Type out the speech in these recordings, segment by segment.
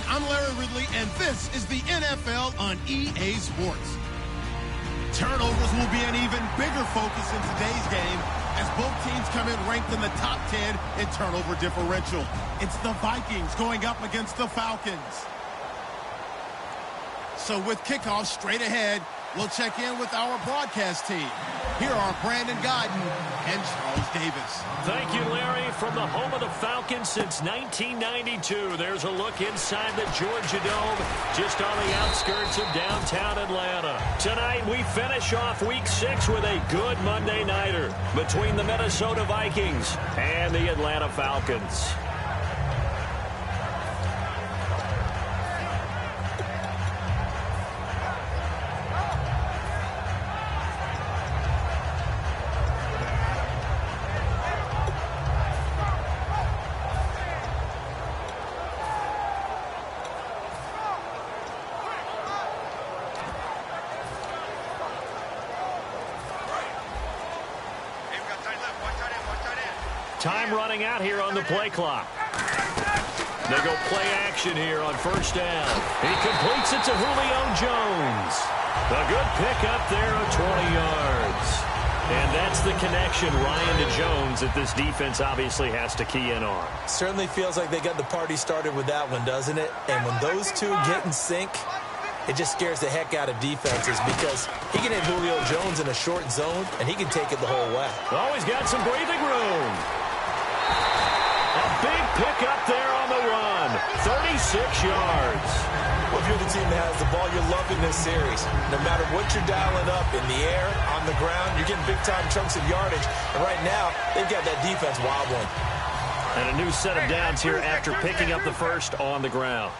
I'm Larry Ridley, and this is the NFL on EA Sports. Turnovers will be an even bigger focus in today's game as both teams come in ranked in the top 10 in turnover differential. It's the Vikings going up against the Falcons. So with kickoff straight ahead, we'll check in with our broadcast team. Here are Brandon Guyton and Charles Davis. Thank you, Larry. From the home of the Falcons since 1992, there's a look inside the Georgia Dome, just on the outskirts of downtown Atlanta. Tonight, we finish off Week 6 with a good Monday nighter between the Minnesota Vikings and the Atlanta Falcons. Time running out here on the play clock. They go play action here on first down. He completes it to Julio Jones. A good pickup there of 20 yards. And that's the connection, Ryan, to Jones, that this defense obviously has to key in on. Certainly feels like they got the party started with that one, doesn't it? And when those two get in sync, it just scares the heck out of defenses because he can hit Julio Jones in a short zone, and he can take it the whole way. Oh, he's got some breathing room. A big pickup there on the run. 36 yards. Well, if you're the team that has the ball, you're loving this series. No matter what you're dialing up, in the air, on the ground, you're getting big-time chunks of yardage. And right now, they've got that defense wobbling. And a new set of downs here after picking up the first on the ground.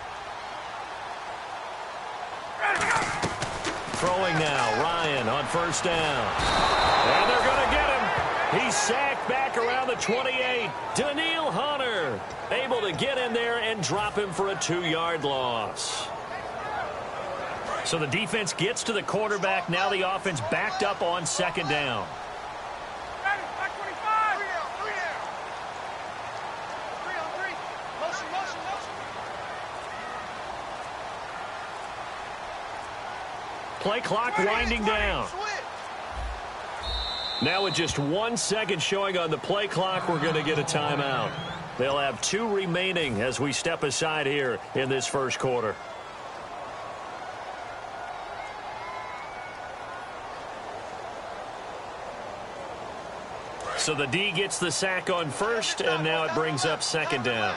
Throwing now, Ryan on first down. And they're going to get him. He's sacked back around the 28. Daniil Hunter able to get in there and drop him for a 2-yard loss. So the defense gets to the quarterback. Now the offense backed up on second down. Play clock winding down. Now with just 1 second showing on the play clock, we're going to get a timeout. They'll have 2 remaining as we step aside here in this first quarter. So the D gets the sack on first, and now it brings up second down.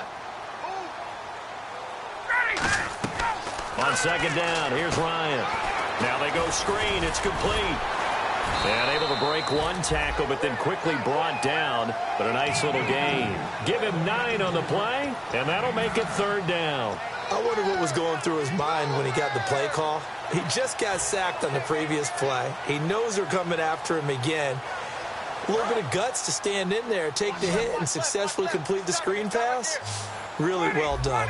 On second down, here's Ryan. Now they go screen. It's complete. And able to break one tackle, but then quickly brought down. But a nice little gain. Give him 9 on the play, and that'll make it third down. I wonder what was going through his mind when he got the play call. He just got sacked on the previous play. He knows they're coming after him again. A little bit of guts to stand in there, take the hit, and successfully complete the screen pass. Really well done.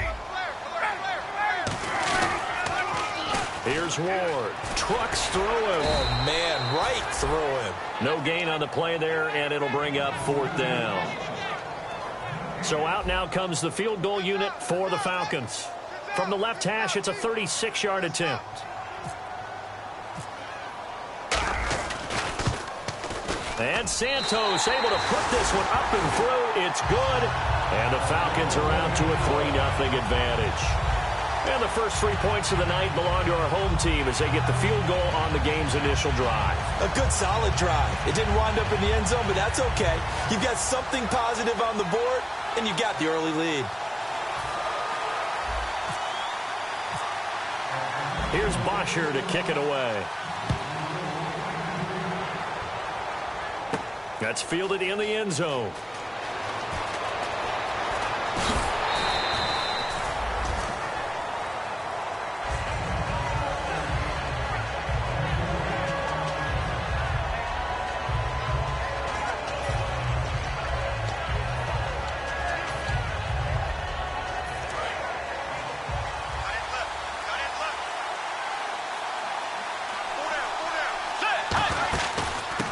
Here's Ward. Trucks through him. Oh, man, right through him. No gain on the play there, and it'll bring up 4th down. So out now comes the field goal unit for the Falcons. From the left hash, it's a 36-yard attempt. And Santos able to put this one up and through. It's good. And the Falcons are out to a 3-0 advantage. And the first 3 points of the night belong to our home team as they get the field goal on the game's initial drive. A good, solid drive. It didn't wind up in the end zone, but that's okay. You've got something positive on the board, and you got the early lead. Here's Bosher to kick it away. That's fielded in the end zone.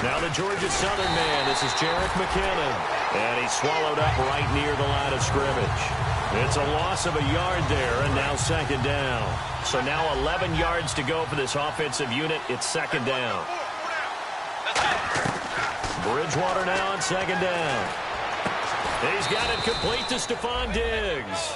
Now the Georgia Southern man. This is Jerick McKinnon. And he's swallowed up right near the line of scrimmage. It's a loss of a yard there, and now 2nd down. So now 11 yards to go for this offensive unit. It's 2nd down. Bridgewater now on 2nd down. He's got it complete to Stephon Diggs.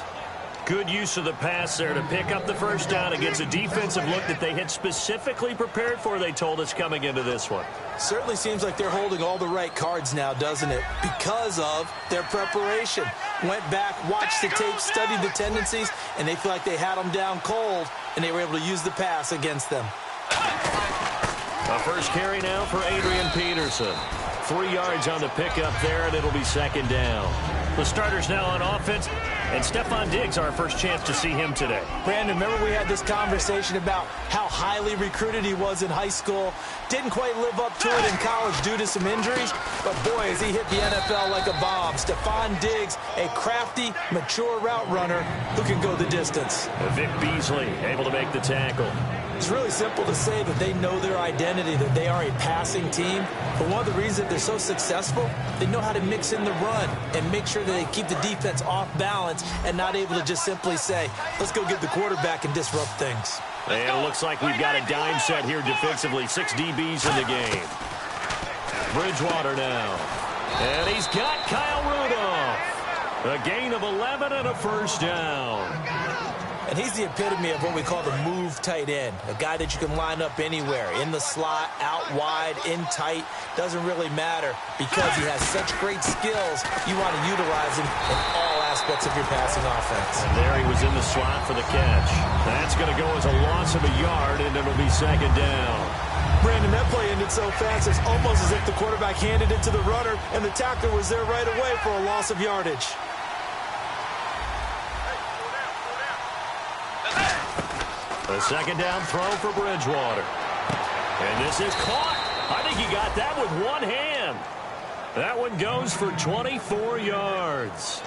Good use of the pass there to pick up the first down against a defensive look that they had specifically prepared for, they told us, coming into this one. Certainly seems like they're holding all the right cards now, doesn't it? Because of their preparation. Went back, watched the tape, studied the tendencies, and they feel like they had them down cold, and they were able to use the pass against them. A first carry now for Adrian Peterson. 3 yards on the pickup there, and it'll be 2nd down. The starters now on offense, and Stephon Diggs, our first chance to see him today. Brandon, remember we had this conversation about how highly recruited he was in high school. Didn't quite live up to it in college due to some injuries, but boy, has he hit the NFL like a bomb. Stephon Diggs, a crafty, mature route runner who can go the distance. Vic Beasley able to make the tackle. It's really simple to say that they know their identity, that they are a passing team. But one of the reasons that they're so successful, they know how to mix in the run and make sure that they keep the defense off balance and not able to just simply say, let's go get the quarterback and disrupt things. And it looks like we've got a dime set here defensively. 6 DBs in the game. Bridgewater now. And he's got Kyle Rudolph. A gain of 11 and a first down. And he's the epitome of what we call the move tight end. A guy that you can line up anywhere. In the slot, out wide, in tight. Doesn't really matter because he has such great skills. You want to utilize him in all aspects of your passing offense. And there he was in the slot for the catch. That's going to go as a loss of a yard, and it'll be 2nd down. Brandon, that play ended so fast, it's almost as if the quarterback handed it to the runner, and the tackler was there right away for a loss of yardage. A 2nd down throw for Bridgewater. And this is caught. I think he got that with one hand. That one goes for 24 yards.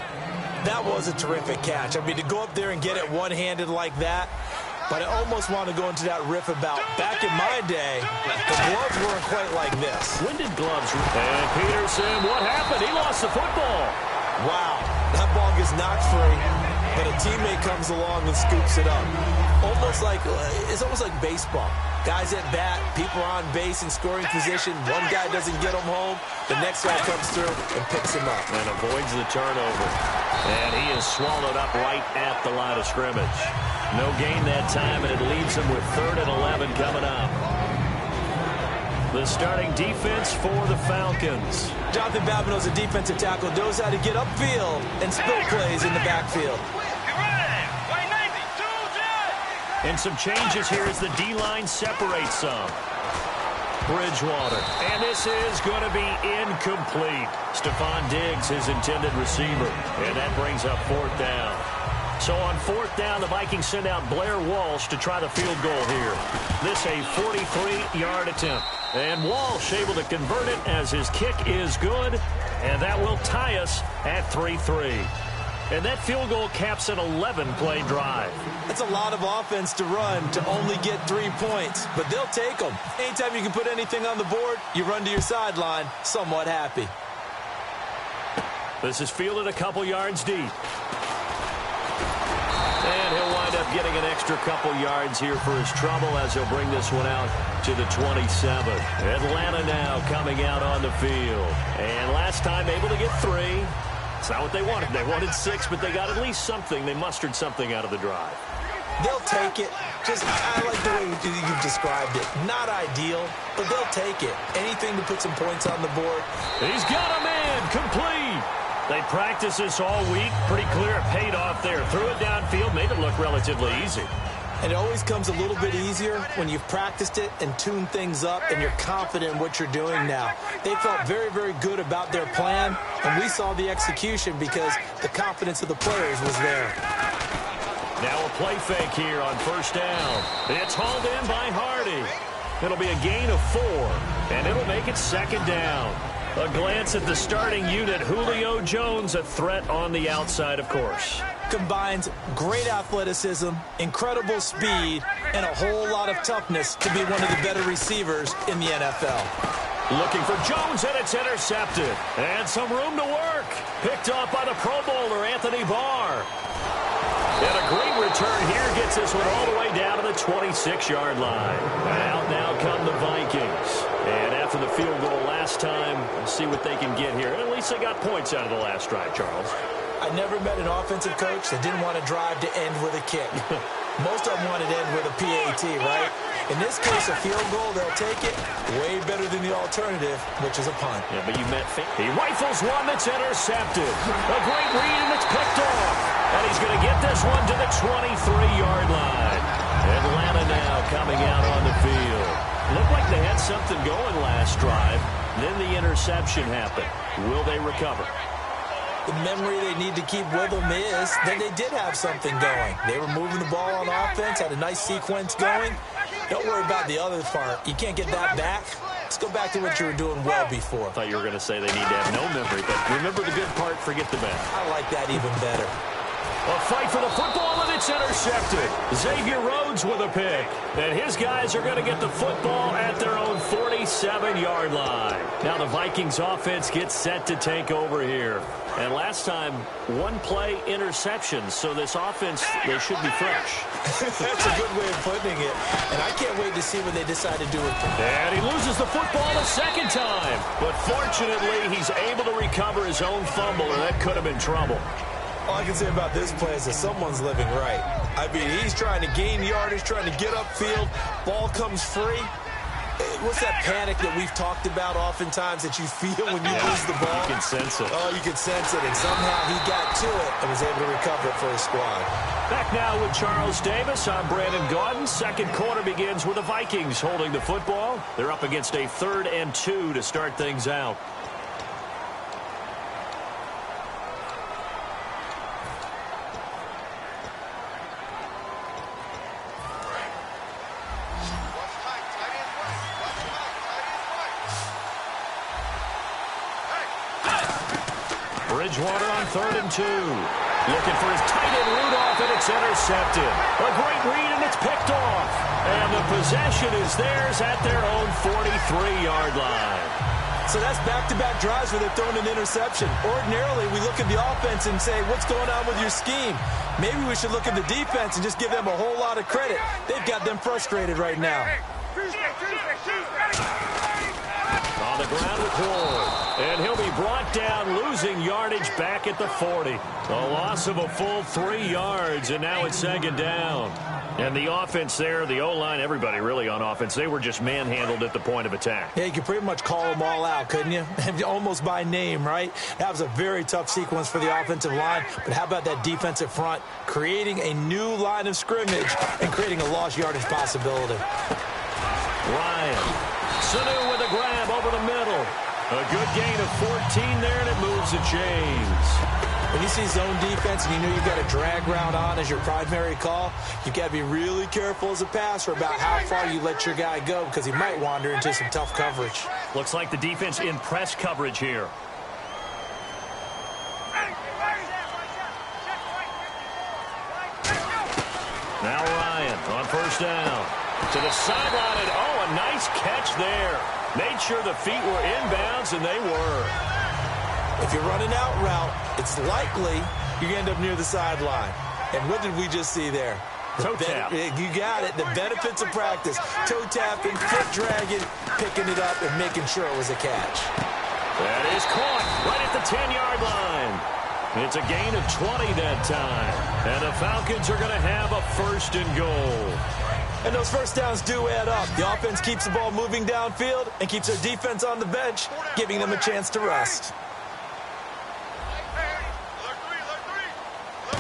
That was a terrific catch. I mean, to go up there and get it one-handed like that, but I almost want to go into that riff about back in my day, the gloves weren't quite like this. When did gloves... And Peterson, what happened? He lost the football. Wow, that ball gets knocked free, but a teammate comes along and scoops it up. It's almost like baseball. Guys at bat, people are on base in scoring position. One guy doesn't get him home. The next guy comes through and picks him up. And avoids the turnover. And he is swallowed up right at the line of scrimmage. No gain that time, and it leaves him with 3rd and 11 coming up. The starting defense for the Falcons. Jonathan Babineau's a defensive tackle, knows how to get upfield and spill plays in the backfield. And some changes here as the D-line separates some. Bridgewater. And this is going to be incomplete. Stephon Diggs, his intended receiver. And that brings up 4th down. So on 4th down, the Vikings send out Blair Walsh to try the field goal here. This a 43-yard attempt. And Walsh able to convert it as his kick is good. And that will tie us at 3-3. And that field goal caps an 11-play drive. That's a lot of offense to run to only get 3 points. But they'll take them. Anytime you can put anything on the board, you run to your sideline somewhat happy. This is fielded a couple yards deep. And he'll wind up getting an extra couple yards here for his trouble as he'll bring this one out to the 27. Atlanta now coming out on the field. And last time able to get 3. It's not what they wanted. They wanted 6, but they got at least something. They mustered something out of the drive. They'll take it. I like the way you've described it. Not ideal, but they'll take it. Anything to put some points on the board. He's got a man. Complete. They practiced this all week. Pretty clear it paid off there. Threw it downfield, made it look relatively easy. And it always comes a little bit easier when you've practiced it and tuned things up and you're confident in what you're doing now. They felt very, very good about their plan, and we saw the execution because the confidence of the players was there. Now a play fake here on 1st down. It's hauled in by Hardy. It'll be a gain of 4, and it'll make it 2nd down. A glance at the starting unit. Julio Jones, a threat on the outside, of course. Combines great athleticism, incredible speed, and a whole lot of toughness to be one of the better receivers in the NFL. Looking for Jones, and it's intercepted. And some room to work. Picked off by the Pro Bowler, Anthony Barr. And a great return here gets this one all the way down to the 26-yard line. Out now come the Vikings. And after the field goal last time, we'll see what they can get here. At least they got points out of the last drive, Charles. I never met an offensive coach that didn't want to drive to end with a kick. Most of them wanted to end with a PAT, right? In this case, a field goal, they'll take it. Way better than the alternative, which is a punt. Yeah, but you met he rifles one that's intercepted. A great read, and it's picked off. And he's going to get this one to the 23-yard line. Atlanta now coming out on the field. Looked like they had something going last drive. Then the interception happened. Will they recover? The memory they need to keep with them is that they did have something going. They were moving the ball on offense, had a nice sequence going. Don't worry about the other part. You can't get that back. Let's go back to what you were doing well before. I thought you were going to say they need to have no memory, but remember the good part, forget the bad. I like that even better. A fight for the football, and it's intercepted. Xavier Rhodes with a pick. And his guys are going to get the football at their own 47-yard line. Now the Vikings offense gets set to take over here. And last time, one play interception. So this offense, they should be fresh. That's a good way of putting it. And I can't wait to see what they decide to do with it. And he loses the football a second time. But fortunately, he's able to recover his own fumble, and that could have been trouble. All I can say about this play is that someone's living right. I mean, he's trying to gain yardage, trying to get upfield. Ball comes free. What's that panic that we've talked about oftentimes that you feel when you lose the ball? You can sense it. Oh, you can sense it. And somehow he got to it and was able to recover it for his squad. Back now with Charles Davis. I'm Brandon Gaudin. Second quarter begins with the Vikings holding the football. They're up against a 3rd and 2 to start things out. Bridgewater on 3rd and 2. Looking for his tight end Rudolph, and it's intercepted. A great read, and it's picked off. And the possession is theirs at their own 43-yard line. So that's back-to-back drives where they're throwing an interception. Ordinarily, we look at the offense and say, what's going on with your scheme? Maybe we should look at the defense and just give them a whole lot of credit. They've got them frustrated right now. On the ground with Ward. And he'll be brought down, losing yardage back at the 40. A loss of a full 3 yards, and now it's 2nd down. And the offense there, the O-line, everybody really on offense, they were just manhandled at the point of attack. Yeah, you could pretty much call them all out, couldn't you? Almost by name, right? That was a very tough sequence for the offensive line. But how about that defensive front, creating a new line of scrimmage and creating a lost yardage possibility. Ryan. Sanu with a grab over the middle. A good gain of 14 there, and it moves the chains. When you see zone defense and you know you've got a drag route on as your primary call, you've got to be really careful as a passer about how far you let your guy go because he might wander into some tough coverage. Looks like the defense in press coverage here. Now Ryan on first down. To the sideline, and oh, a nice catch there. Made sure the feet were inbounds, and they were. If you're running out route, it's likely you end up near the sideline. And what did we just see there? Toe tap. You got it. The benefits of practice. Toe tapping, foot dragging, picking it up, and making sure it was a catch. That is caught right at the 10-yard line. It's a gain of 20 that time. And the Falcons are going to have a first and goal. And those first downs do add up. The offense keeps the ball moving downfield and keeps their defense on the bench, giving them a chance to rest.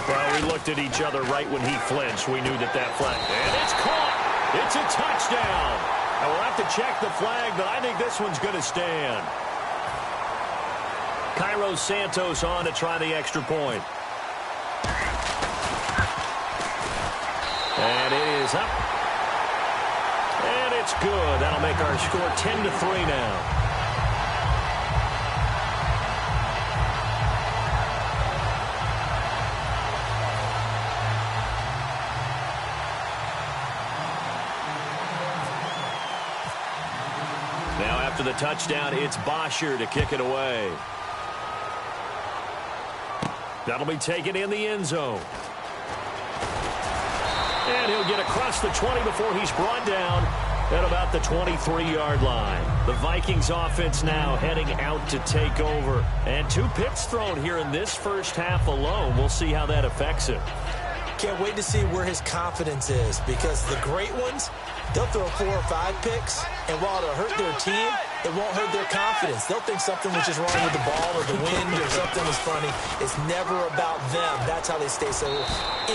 Well, we looked at each other right when he flinched. We knew that flag. And it's caught. It's a touchdown. And we'll have to check the flag, but I think this one's going to stand. Cairo Santos on to try the extra point. And it is up. And it's good. That'll make our score 10-3 now. Now after the touchdown, it's Bosher to kick it away. That'll be taken in the end zone. And he'll get across the 20 before he's brought down at about the 23-yard line. The Vikings offense now heading out to take over. And 2 picks thrown here in this first half alone. We'll see how that affects him. Can't wait to see where his confidence is, because the great ones, they'll throw 4 or 5 picks, and while it'll hurt their team, it won't hurt their confidence. They'll think something was just wrong with the ball or the wind or something was funny. It's never about them. That's how they stay so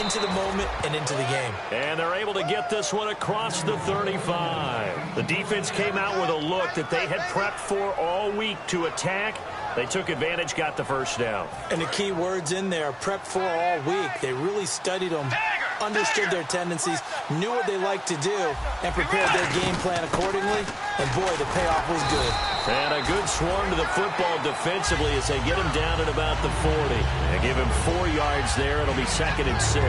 into the moment and into the game. And they're able to get this one across the 35. The defense came out with a look that they had prepped for all week to attack. They took advantage, got the first down. And the key words in there, prepped for all week. They really studied them, understood their tendencies, knew what they liked to do, and prepared their game plan accordingly. And boy, the payoff was good. And a good swarm to the football defensively as they get him down at about the 40. They give him 4 yards there. It'll be 2nd and 6.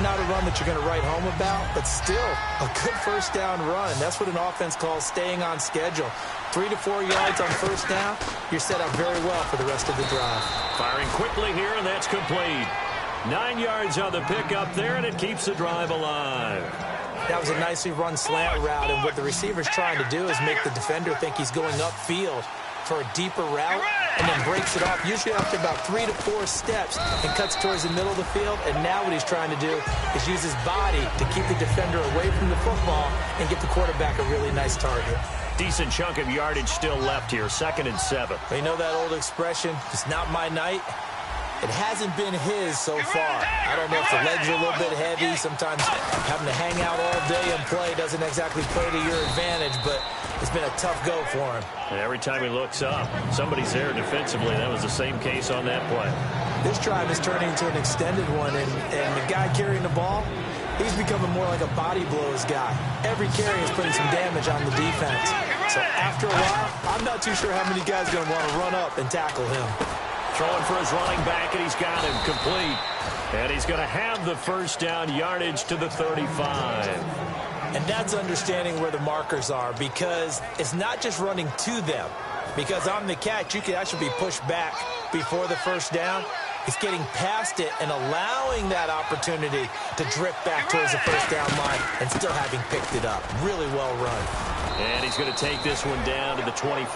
Not a run that you're going to write home about, but still a good first down run. That's what an offense calls staying on schedule. 3 to 4 yards on first down, you're set up very well for the rest of the drive. Firing quickly here, and that's complete. 9 yards on the pickup there, and it keeps the drive alive. That was a nicely run slant route, and what the receiver's trying to do is make the defender think he's going upfield for a deeper route, and then breaks it off, usually after about 3 to 4 steps, and cuts towards the middle of the field. And now what he's trying to do is use his body to keep the defender away from the football and get the quarterback a really nice target. Decent chunk of yardage still left here, 2nd and 7. But you know that old expression, it's not my night? It hasn't been his so far. I don't know if the legs are a little bit heavy. Sometimes having to hang out all day and play doesn't exactly play to your advantage, but it's been a tough go for him. And every time he looks up, somebody's there defensively. That was the same case on that play. This drive is turning into an extended one, and the guy carrying the ball, he's becoming more like a body blows guy. Every carry is putting some damage on the defense. So after a while, I'm not too sure how many guys are going to want to run up and tackle him. Throwing for his running back, and he's got him complete. And he's going to have the first down, yardage to the 35. And that's understanding where the markers are, because it's not just running to them. Because on the catch, you can actually be pushed back before the first down. It's getting past it and allowing that opportunity to drift back towards the first down line and still having picked it up. Really well run. And he's going to take this one down to the 25.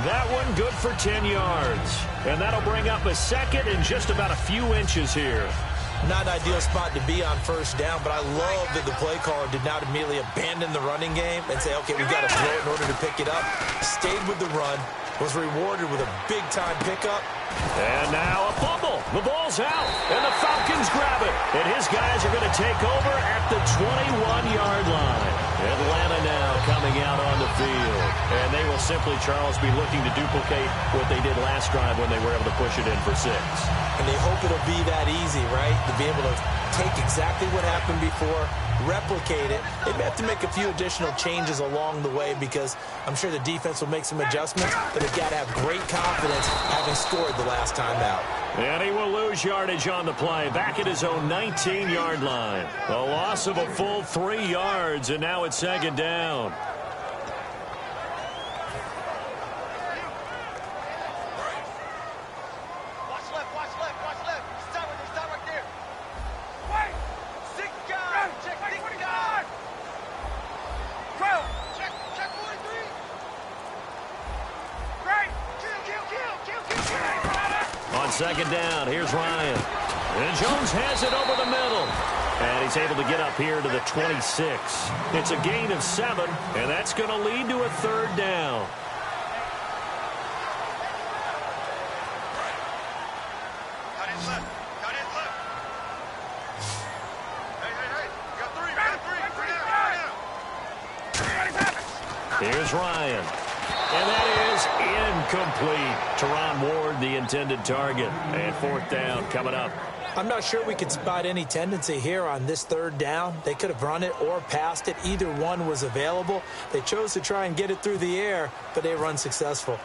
That one good for 10 yards. And that'll bring up a 2nd and just about a few inches here. Not an ideal spot to be on first down, but I love that the play caller did not immediately abandon the running game and say, okay, we've got to throw it in order to pick it up. Stayed with the run, was rewarded with a big-time pickup. And now a fumble. The ball's out, and the Falcons grab it. And his guys are going to take over at the 21-yard line. Atlanta now coming out on the field. And they will simply, Charles, be looking to duplicate what they did last drive when they were able to push it in for 6. And they hope it'll be that easy, right? To be able to take exactly what happened before, replicate it. They may have to make a few additional changes along the way because I'm sure the defense will make some adjustments, but they've got to have great confidence having scored the last time out. And he will lose yardage on the play, back at his own 19-yard line. A loss of a full 3 yards, and now it's 2nd down. On 2nd down, here's Ryan. And Jones has it over the middle. And he's able to get up here to the 26. It's a gain of 7, and that's going to lead to a 3rd down. Here's Ryan. And that is incomplete. Teron Ward, the intended target. And 4th down coming up. I'm not sure we could spot any tendency here on this 3rd down. They could have run it or passed it. Either one was available. They chose to try and get it through the air, but they were unsuccessful.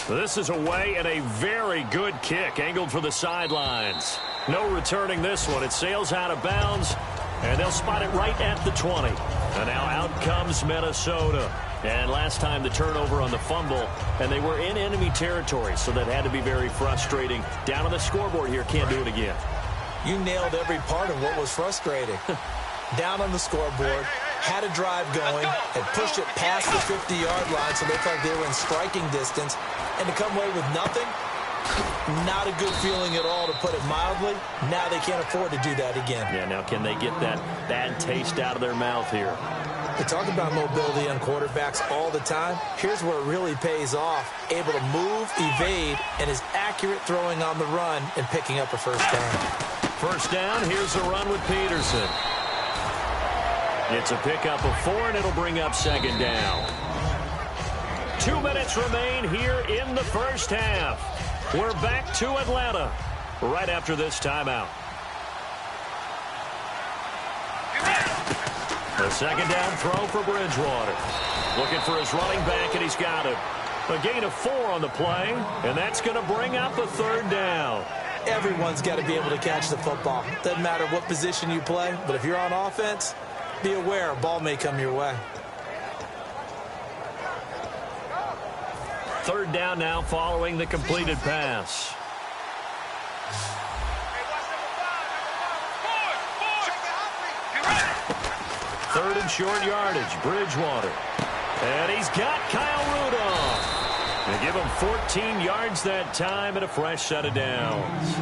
This is away and a very good kick, angled for the sidelines. No returning this one. It sails out of bounds, and they'll spot it right at the 20. And now out comes Minnesota. And last time the turnover on the fumble, and they were in enemy territory, so that had to be very frustrating. Down on the scoreboard here, can't do it again. You nailed every part of what was frustrating. Down on the scoreboard, had a drive going, had pushed it past the 50-yard line, so they felt like they were in striking distance, and to come away with nothing, not a good feeling at all, to put it mildly. Now they can't afford to do that again. Yeah, now can they get that bad taste out of their mouth here? We talk about mobility on quarterbacks all the time. Here's where it really pays off. Able to move, evade, and is accurate throwing on the run and picking up a 1st down. 1st down, here's a run with Peterson. It's a pickup of 4, and it'll bring up 2nd down. 2 minutes remain here in the 1st half. We're back to Atlanta right after this timeout. A 2nd down throw for Bridgewater. Looking for his running back, and he's got it. A gain of 4 on the play, and that's going to bring up a 3rd down. Everyone's got to be able to catch the football. Doesn't matter what position you play, but if you're on offense, be aware a ball may come your way. 3rd down now following the completed pass. Third and short yardage, Bridgewater. And he's got Kyle Rudolph. They give him 14 yards that time and a fresh set of downs.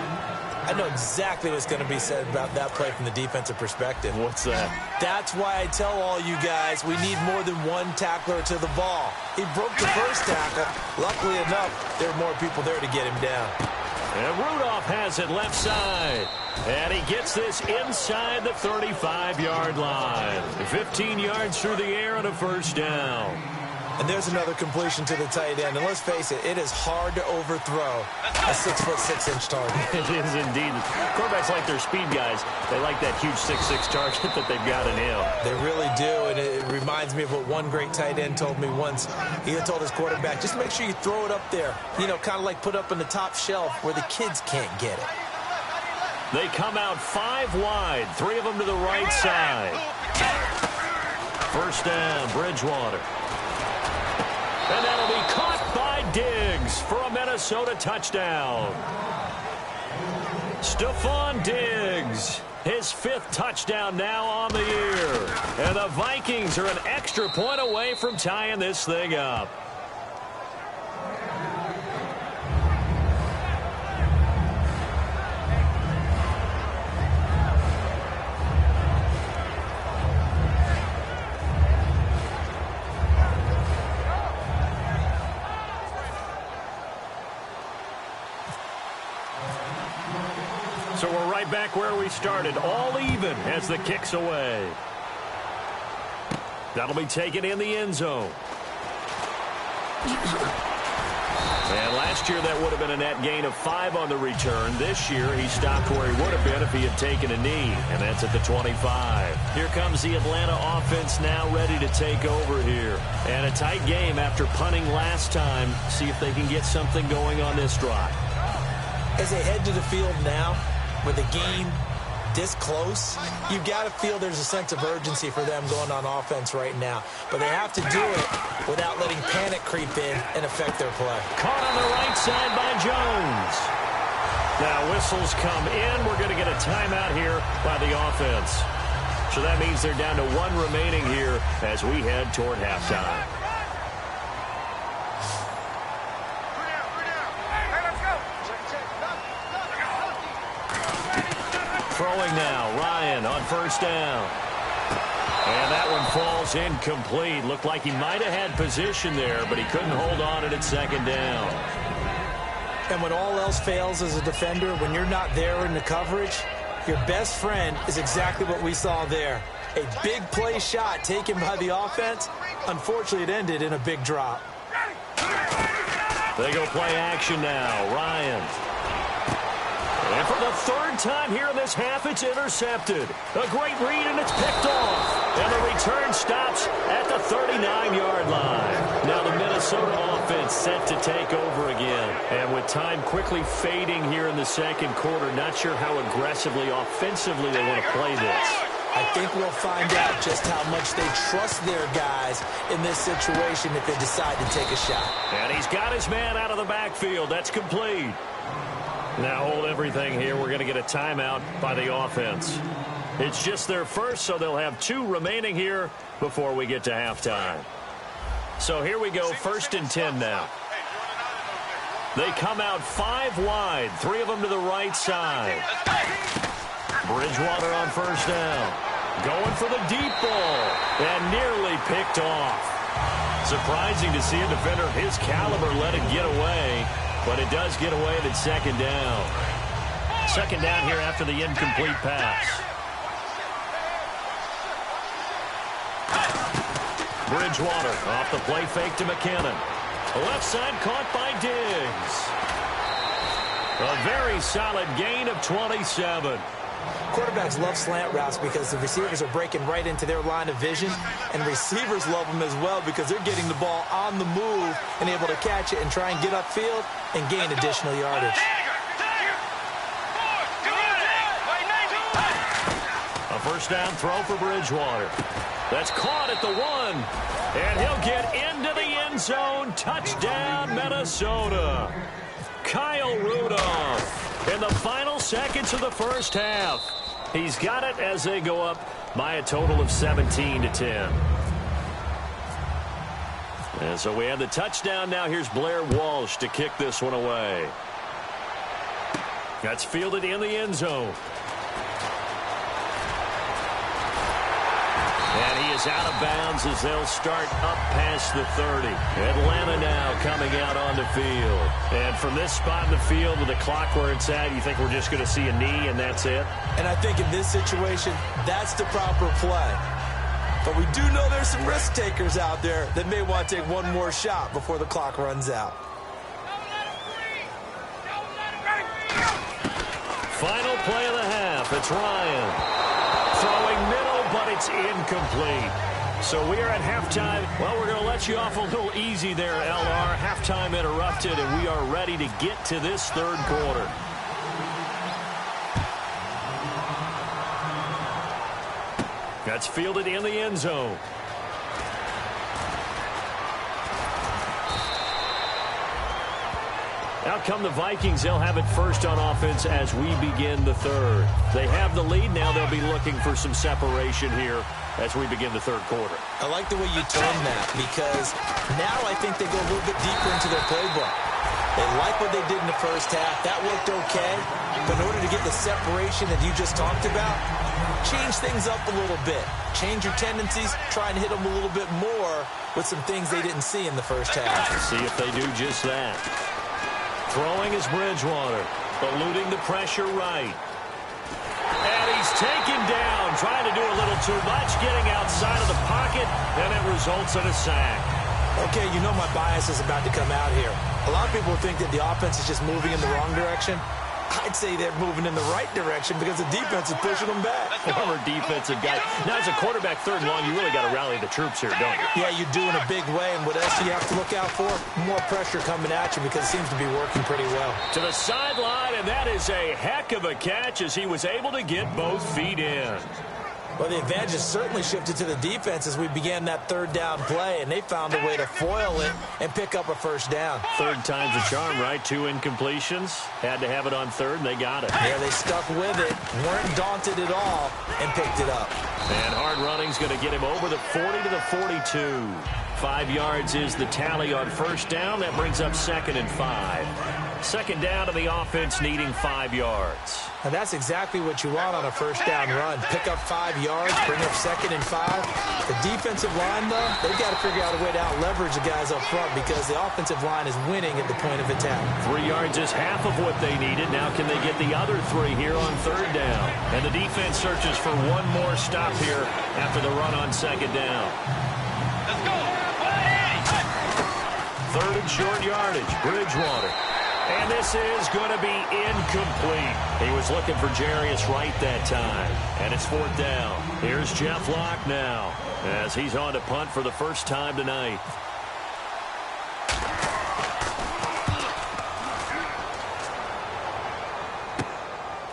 I know exactly what's going to be said about that play from the defensive perspective. What's that? That's why I tell all you guys we need more than one tackler to the ball. He broke the 1st tackle. Luckily enough, there were more people there to get him down. And Rudolph has it left side. And he gets this inside the 35-yard line. 15 yards through the air and a 1st down. And there's another completion to the tight end. And let's face it, it is hard to overthrow a 6'6" target. It is indeed. Quarterbacks like their speed guys. They like that huge 6'6" target that they've got in him. They really do, and it reminds me of what one great tight end told me once. He had told his quarterback, just make sure you throw it up there. You know, kind of like put up in the top shelf where the kids can't get it. They come out 5 wide, 3 of them to the right side. 1st down, Bridgewater. And that'll be caught by Diggs for a Minnesota touchdown. Stephon Diggs, his 5th touchdown now on the year. And the Vikings are an extra point away from tying this thing up. So we're right back where we started, all even as the kick's away. That'll be taken in the end zone. And last year that would have been a net gain of 5 on the return. This year he stopped where he would have been if he had taken a knee, and that's at the 25. Here comes the Atlanta offense now ready to take over here. And a tight game after punting last time. See if they can get something going on this drive. As they head to the field now, with the game this close, you've got to feel there's a sense of urgency for them going on offense right now. But they have to do it without letting panic creep in and affect their play. Caught on the right side by Jones. Now whistles come in. We're going to get a timeout here by the offense. So that means they're down to 1 remaining here as we head toward halftime. Throwing now, Ryan on first down. And that one falls incomplete. Looked like he might have had position there, but he couldn't hold on at second down. And when all else fails as a defender, when you're not there in the coverage, your best friend is exactly what we saw there. A big play shot taken by the offense. Unfortunately, it ended in a big drop. They go play action now. Ryan. And for the 3rd time here in this half, it's intercepted. A great read, and it's picked off. And the return stops at the 39-yard line. Now the Minnesota offense set to take over again. And with time quickly fading here in the second quarter, not sure how aggressively, offensively they want to play this. I think we'll find out just how much they trust their guys in this situation if they decide to take a shot. And he's got his man out of the backfield. That's complete. Now hold everything here. We're going to get a timeout by the offense. It's just their first, so they'll have 2 remaining here before we get to halftime. So here we go, 1st and 10 now. They come out 5 wide, 3 of them to the right side. Bridgewater on first down. Going for the deep ball, and nearly picked off. Surprising to see a defender of his caliber let it get away. But it does get away at second down. Second down here after the incomplete pass. Bridgewater off the play fake to McKinnon. Left side caught by Diggs. A very solid gain of 27. Quarterbacks love slant routes because the receivers are breaking right into their line of vision, and receivers love them as well because they're getting the ball on the move and able to catch it and try and get upfield and gain additional yardage. A first down throw for Bridgewater. That's caught at the 1, and he'll get into the end zone. Touchdown, Minnesota. Kyle Rudolph in the final seconds of the first half. He's got it as they go up by a total of 17-10. And so we have the touchdown. Now here's Blair Walsh to kick this one away. That's fielded in the end zone. And he is out of bounds as they'll start up past the 30. Atlanta now coming out on the field. And from this spot in the field with the clock where it's at, you think we're just going to see a knee and that's it? And I think in this situation, that's the proper play. But we do know there's some risk takers out there that may want to take one more shot before the clock runs out. Final play of the half. It's Ryan. Throwing middle, but it's incomplete. So we are at halftime. Well, we're going to let you off a little easy there, LR. Halftime interrupted, and we are ready to get to this third quarter. That's fielded in the end zone. Out come the Vikings. They'll have it first on offense as we begin the third. They have the lead. Now they'll be looking for some separation here as we begin the third quarter. I like the way you term that because now I think they go a little bit deeper into their playbook. They like what they did in the first half. That worked okay. But in order to get the separation that you just talked about, change things up a little bit. Change your tendencies. Try and hit them a little bit more with some things they didn't see in the first half. See if they do just that. Throwing is Bridgewater, eluding the pressure right. he's taken down, trying to do a little too much, getting outside of the pocket, and it results in a sack. Okay, you know my bias is about to come out here. A lot of people think that the offense is just moving in the wrong direction. I'd say they're moving in the right direction because the defense is pushing them back. Former defensive guy. Now, as a quarterback, third and long, you really got to rally the troops here, don't you? Yeah, you do in a big way. And what else do you have to look out for? More pressure coming at you because it seems to be working pretty well. To the sideline, and that is a heck of a catch as he was able to get both feet in. Well, the advantage has certainly shifted to the defense as we began that third down play, and they found a way to foil it and pick up a first down. Third time's a charm, right? 2 incompletions. Had to have it on third, and they got it. Yeah, they stuck with it, weren't daunted at all, and picked it up. And hard running's going to get him over the 40 to the 42. 5 yards is the tally on first down. That brings up 2nd and 5. Second down to the offense needing 5 yards. And that's exactly what you want on a first down run. Pick up 5 yards, bring up 2nd and 5. The defensive line, though, they've got to figure out a way to out-leverage the guys up front because the offensive line is winning at the point of attack. 3 yards is half of what they needed. Now can they get the other 3 here on third down? And the defense searches for one more stop here after the run on second down. Let's go. Third and short yardage, Bridgewater. And this is going to be incomplete. He was looking for Jarius Wright that time. And it's 4th down. Here's Jeff Locke now as he's on to punt for the first time tonight.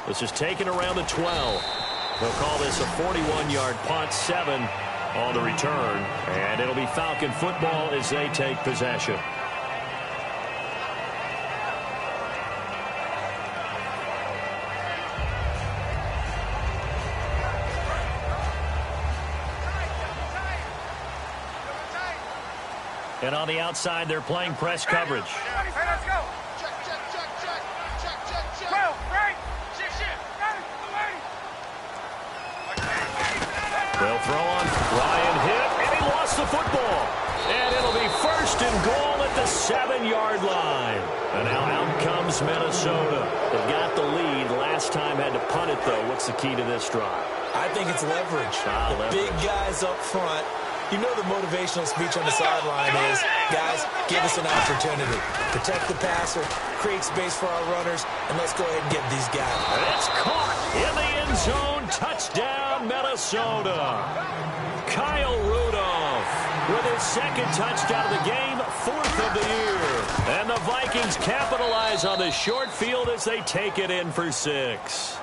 This is taken around the 12. They'll call this a 41-yard punt, 7 on the return. And it'll be Falcon football as they take possession. And on the outside, they're playing press coverage. Hey, let's go. Check. Well, right. Shit. They'll throw on. Ryan hit, and he lost the football. And it'll be 1st and goal at the 7-yard line. And now out comes Minnesota. They've got the lead. Last time had to punt it, though. What's the key to this drive? I think it's leverage. Leverage. Big guys up front. You know the motivational speech on the sideline is, guys, give us an opportunity. Protect the passer, create space for our runners, and let's go ahead and get these guys. And it's caught in the end zone. Touchdown, Minnesota. Kyle Rudolph with his 2nd touchdown of the game, 4th of the year. And the Vikings capitalize on the short field as they take it in for 6.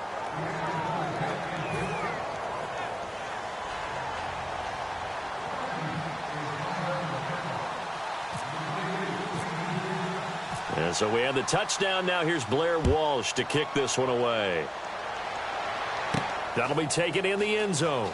And so we have the touchdown. Now here's Blair Walsh to kick this one away. That'll be taken in the end zone.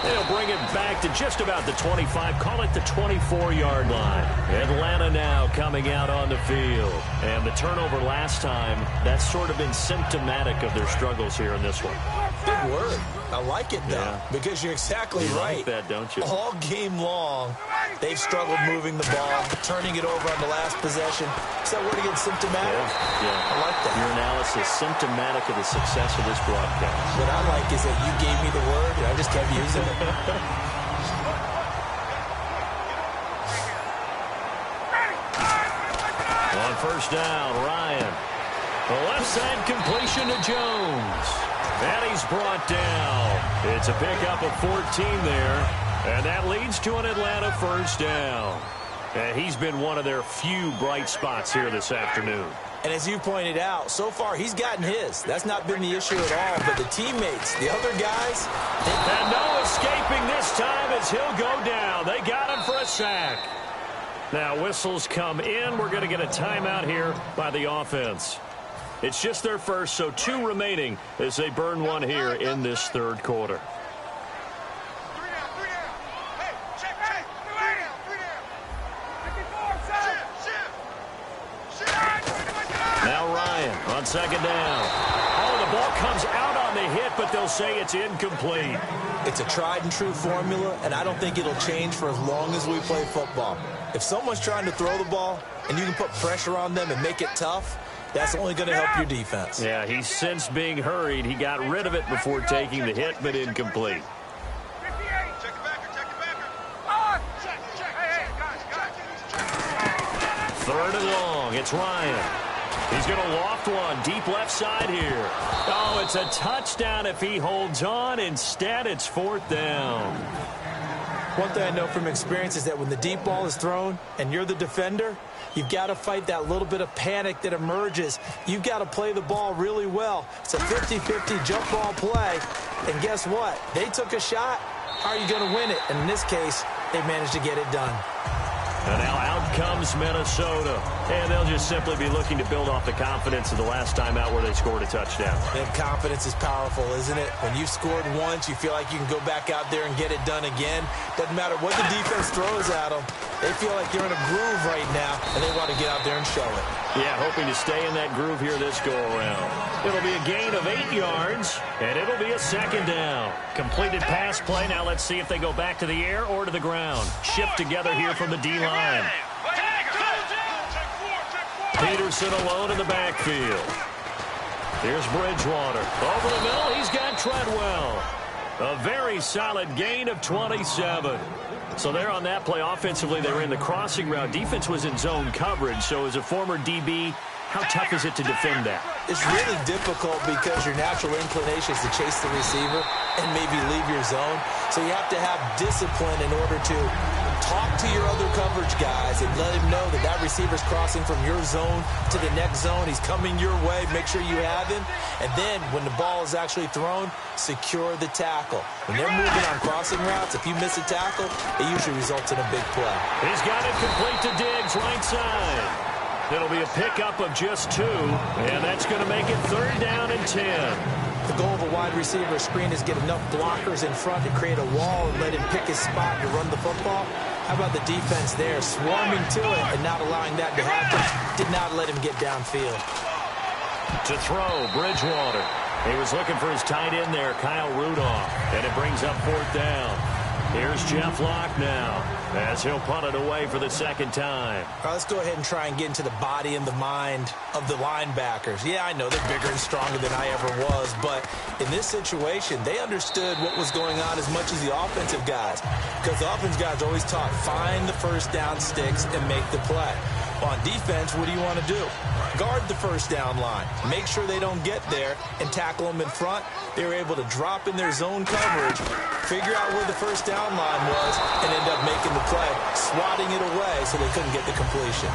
They'll bring it back to just about the 25. Call it the 24-yard line. Atlanta now coming out on the field. And the turnover last time, that's sort of been symptomatic of their struggles here in this one. Big word. I like it, though, because you're exactly right. Like that, don't you? All game long, they've struggled moving the ball, turning it over on the last possession. Is that word again, symptomatic? Yeah. I like that. Your analysis, symptomatic of the success of this broadcast. What I like is that you gave me the word, and I just kept using it. On first down, Ryan. The left side completion to Jones. And he's brought down. It's a pickup of 14 there. And that leads to an Atlanta first down. And he's been one of their few bright spots here this afternoon. And as you pointed out, so far he's gotten his. That's not been the issue at all. But the teammates, the other guys. And no escaping this time as he'll go down. They got him for a sack. Now whistles come in. We're going to get a timeout here by the offense. It's just their first, so 2 remaining as they burn one here in this third quarter. Now Ryan on second down. Oh, the ball comes out on the hit, but they'll say it's incomplete. It's a tried and true formula, and I don't think it'll change for as long as we play football. If someone's trying to throw the ball and you can put pressure on them and make it tough, That's only going to help your defense. Yeah, he sensed being hurried. He got rid of it before taking the hit, but incomplete. Third and long. It's Ryan. He's going to loft one deep left side here. Oh, it's a touchdown if he holds on. Instead, it's fourth down. One thing I know from experience is that when the deep ball is thrown and you're the defender, you've got to fight that little bit of panic that emerges. You've got to play the ball really well. It's a 50-50 jump ball play. And guess what? They took a shot. How are you going to win it? And in this case, they managed to get it done. And now out comes Minnesota. And they'll just simply be looking to build off the confidence of the last time out where they scored a touchdown. And confidence is powerful, isn't it? When you've scored once, you feel like you can go back out there and get it done again. Doesn't matter what the defense throws at them. They feel like they're in a groove right now, and they want to get out there and show it. Yeah, hoping to stay in that groove here this go-around. It'll be a gain of 8 yards, and it'll be a second down. Completed pass play. Now let's see if they go back to the air or to the ground. Shift together here from the D-line. Peterson alone in the backfield. Here's Bridgewater. Over the middle, he's got Treadwell. A very solid gain of 27. So there on that play, offensively, they ran the crossing route. Defense was in zone coverage, so as a former DB, how tough is it to defend that? It's really difficult because your natural inclination is to chase the receiver and maybe leave your zone. So you have to have discipline in order to talk to your other coverage guys and let him know that that receiver's crossing from your zone to the next zone. He's coming your way. Make sure you have him. And then when the ball is actually thrown, secure the tackle. When they're moving on crossing routes, if you miss a tackle, it usually results in a big play. He's got it complete to Diggs, right side. It'll be a pickup of just 2, and that's going to make it third down and 10. The goal of a wide receiver screen is get enough blockers in front to create a wall and let him pick his spot to run the football. How about the defense there, swarming to it and not allowing that to happen? Did not let him get downfield. To throw, Bridgewater. He was looking for his tight end there, Kyle Rudolph, and it brings up fourth down. Here's Jeff Locke now, as he'll punt it away for the second time. All right, let's go ahead and try and get into the body and the mind of the linebackers. Yeah, I know they're bigger and stronger than I ever was, but in this situation, they understood what was going on as much as the offensive guys, because the offensive guys always taught, find the first down sticks and make the play. On defense, what do you want to do? Guard the first down line. Make sure they don't get there and tackle them in front. They were able to drop in their zone coverage, figure out where the first down line was, and end up making the play, swatting it away so they couldn't get the completion.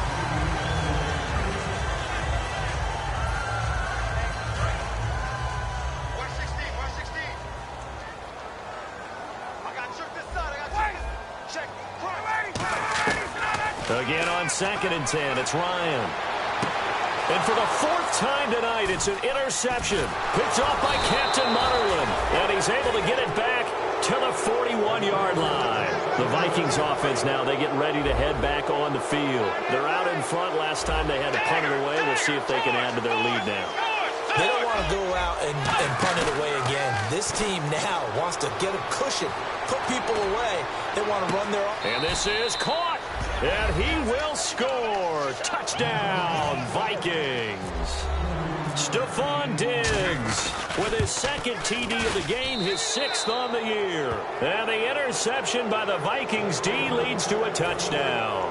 Again on 2nd and 10, it's Ryan. And for the 4th time tonight, it's an interception. Picked off by Captain Mutterland. And he's able to get it back to the 41-yard line. The Vikings offense now, they get ready to head back on the field. They're out in front. Last time they had to punt it away. We'll see if they can add to their lead now. They don't want to go out and punt it away again. This team now wants to get a cushion, put people away. They want to run their... And this is caught. And he will score. Touchdown, Vikings. Stephon Diggs with his 2nd TD of the game, his 6th on the year. And the interception by the Vikings D leads to a touchdown.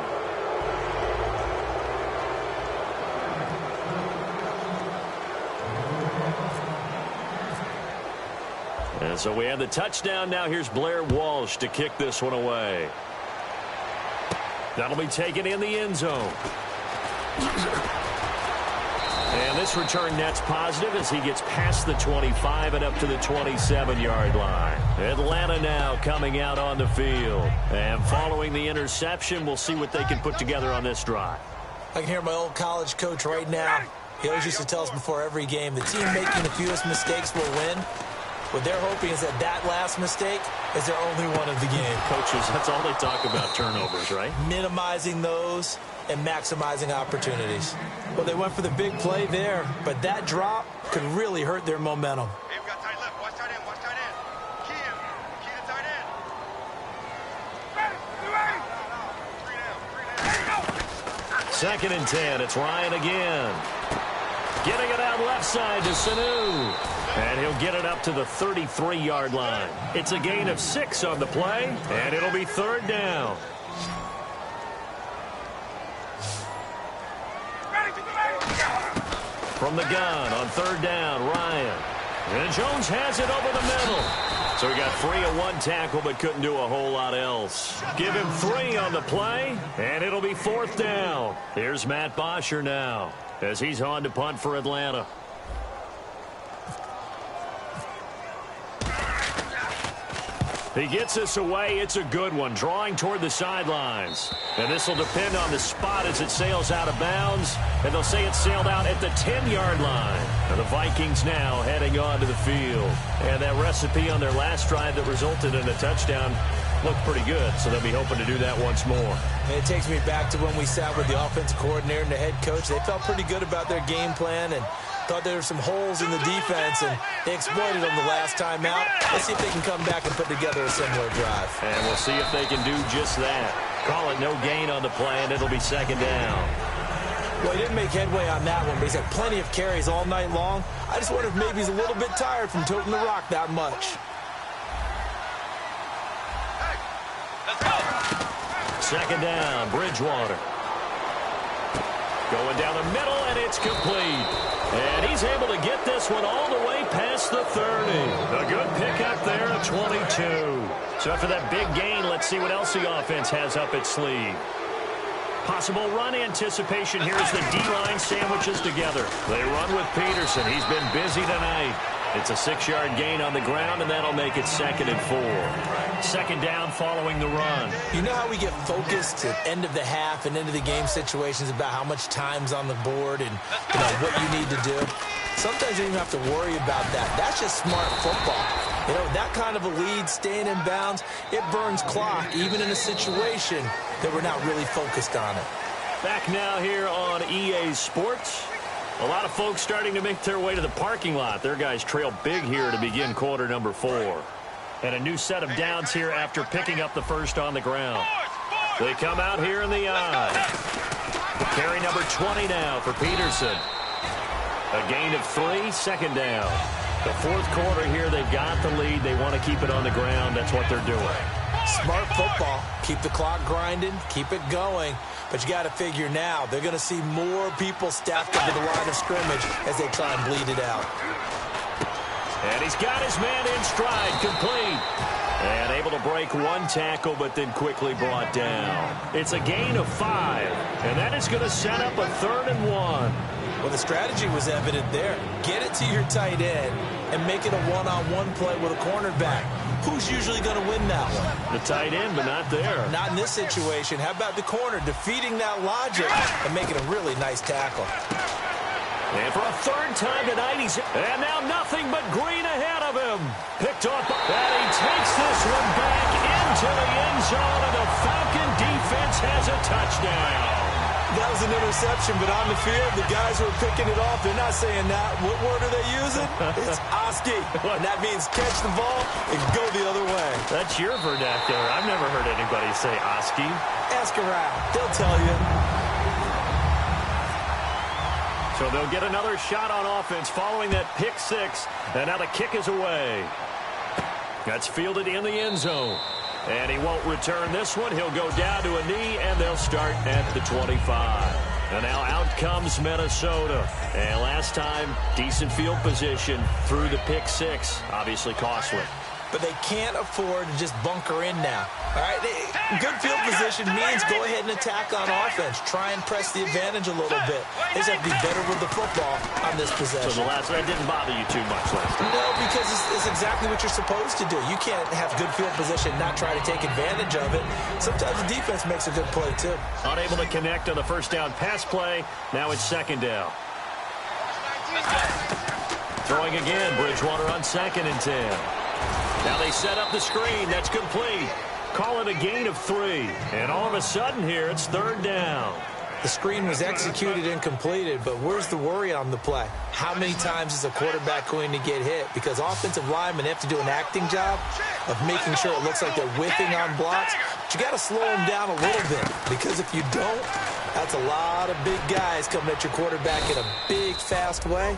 And so we have the touchdown. Now here's Blair Walsh to kick this one away. That'll be taken in the end zone. And this return net's positive as he gets past the 25 and up to the 27-yard line. Atlanta now coming out on the field. And following the interception, we'll see what they can put together on this drive. I can hear my old college coach right now. He always used to tell us before every game, the team making the fewest mistakes will win. What they're hoping is that that last mistake is their only one of the game. Coaches, that's all they talk about, turnovers, right? Minimizing those and maximizing opportunities. Well, they went for the big play there, but that drop could really hurt their momentum. Hey, we got tight left. Watch tight end. Watch tight end. Key him. Key the tight end. Ready. 3 down. 3 down. 2nd and 10. It's Ryan again. Getting it out left side to Sanu. And he'll get it up to the 33-yard line. It's a gain of 6 on the play, and it'll be 3rd down. From the gun on 3rd down, Ryan. And Jones has it over the middle. So he got free of 1 tackle but couldn't do a whole lot else. Give him 3 on the play, and it'll be 4th down. Here's Matt Bosher now as he's on to punt for Atlanta. He gets this away. It's a good one, drawing toward the sidelines. And this will depend on the spot as it sails out of bounds. And they'll say it sailed out at the 10-yard line. And the Vikings now heading onto the field. And that recipe on their last drive that resulted in a touchdown looked pretty good, so they'll be hoping to do that once more. And it takes me back to when we sat with the offensive coordinator and the head coach. They felt pretty good about their game plan and thought there were some holes in the defense, and they exploited them the last time out. Let's see if they can come back and put together a similar drive. And we'll see if they can do just that. Call it no gain on the play, and it'll be 2nd down. Well, he didn't make headway on that one, but he's had plenty of carries all night long. I just wonder if maybe he's a little bit tired from toting the rock that much. Second down, Bridgewater. Going down the middle, and it's complete. And he's able to get this one all the way past the 30. A good pickup there at 22. So after that big gain, let's see what else the offense has up its sleeve. Possible run anticipation here as the D-line sandwiches together. They run with Peterson. He's been busy tonight. It's a 6-yard gain on the ground, and that'll make it 2nd and 4. 2nd down following the run. You know how we get focused at end of the half and into the game situations about how much time's on the board and what you need to do? Sometimes you don't even have to worry about that. That's just smart football. That kind of a lead, staying in bounds, it burns clock, even in a situation that we're not really focused on it. Back now here on EA Sports. A lot of folks starting to make their way to the parking lot. Their guys trail big here to begin quarter number 4. And a new set of downs here after picking up the first on the ground. They come out here in the eye. Carry number 20 now for Peterson. A gain of 3, 2nd down. The 4th quarter here, they've got the lead. They want to keep it on the ground. That's what they're doing. Smart football. Keep the clock grinding. Keep it going. But you got to figure now, they're going to see more people stacked up to the line of scrimmage as they try and bleed it out. And he's got his man in stride, complete. And able to break 1 tackle, but then quickly brought down. It's a gain of 5. And that is going to set up a 3rd and 1. Well, the strategy was evident there. Get it to your tight end and make it a one-on-one play with a cornerback. Who's usually going to win that one? The tight end, but not there. Not in this situation. How about the corner defeating that logic and making a really nice tackle? And for a 3rd time tonight, and now nothing but green ahead of him. Picked off, and he takes this one back into the end zone, and the Falcon defense has a touchdown. That was an interception, but on the field, the guys who are picking it off, they're not saying that. What word are they using? It's Oski. And that means catch the ball and go the other way. That's your vernacular. I've never heard anybody say Oski. Ask around. They'll tell you. So they'll get another shot on offense following that pick 6. And now the kick is away. That's fielded in the end zone. And he won't return this one. He'll go down to a knee, and they'll start at the 25. And now out comes Minnesota. And last time, decent field position through the pick 6. Obviously costly. But they can't afford to just bunker in now. All right, good field position means go ahead and attack on offense. Try and press the advantage a little bit. They just have to be better with the football on this possession. So that didn't bother you too much last time? No, because it's exactly what you're supposed to do. You can't have good field position and not try to take advantage of it. Sometimes the defense makes a good play, too. Unable to connect on the first down pass play. Now it's 2nd down. Throwing again, Bridgewater on 2nd and 10. Now they set up the screen. That's complete. Call it a gain of 3. And all of a sudden here, it's 3rd down. The screen was executed and completed, but where's the worry on the play? How many times is a quarterback going to get hit? Because offensive linemen have to do an acting job of making sure it looks like they're whiffing on blocks. But you got to slow them down a little bit, because if you don't, That's a lot of big guys coming at your quarterback in a big, fast way.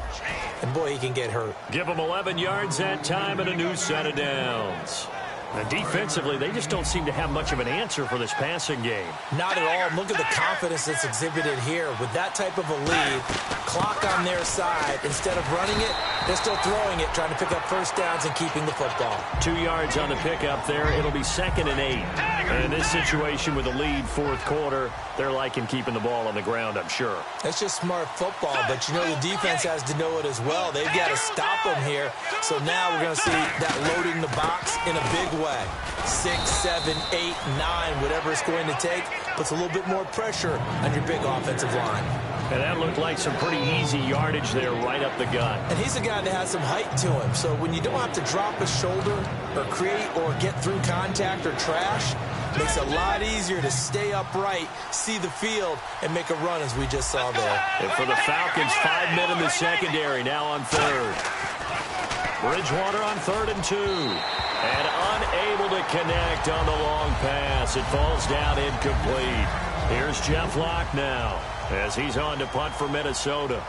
And, boy, he can get hurt. Give him 11 yards that time and a new set of downs. And defensively, they just don't seem to have much of an answer for this passing game. Not at all. And look at the confidence that's exhibited here. With that type of a lead, clock on their side, instead of running it, they're still throwing it, trying to pick up first downs and keeping the football. 2 yards on the pickup there. It'll be 2nd and 8. And in this situation with a lead fourth quarter, they're liking keeping the ball on the ground, I'm sure. It's just smart football, but you know the defense has to know it as well. They've got to stop them here. So now we're going to see that loading the box in a big way. 6, 7, 8, 9, whatever it's going to take, puts a little bit more pressure on your big offensive line. And that looked like some pretty easy yardage there right up the gut. And he's a guy that has some height to him. So when you don't have to drop a shoulder or create or get through contact or trash, it makes it a lot easier to stay upright, see the field, and make a run as we just saw there. And for the Falcons, 5 men in the secondary, now on third. Bridgewater on 3rd and 2. And unable to connect on the long pass. It falls down incomplete. Here's Jeff Locke now as he's on to punt for Minnesota.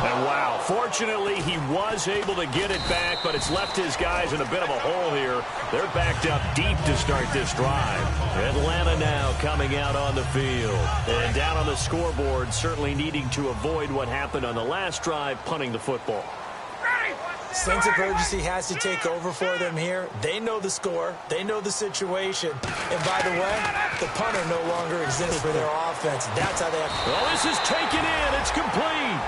And wow, fortunately he was able to get it back, but it's left his guys in a bit of a hole here. They're backed up deep to start this drive. Atlanta now coming out on the field. And down on the scoreboard, certainly needing to avoid what happened on the last drive, punting the football. Sense of urgency has to take over for them here. They know the score. They know the situation. And by the way, the punter no longer exists for their offense. That's how they have... Well, this is taken in. It's complete.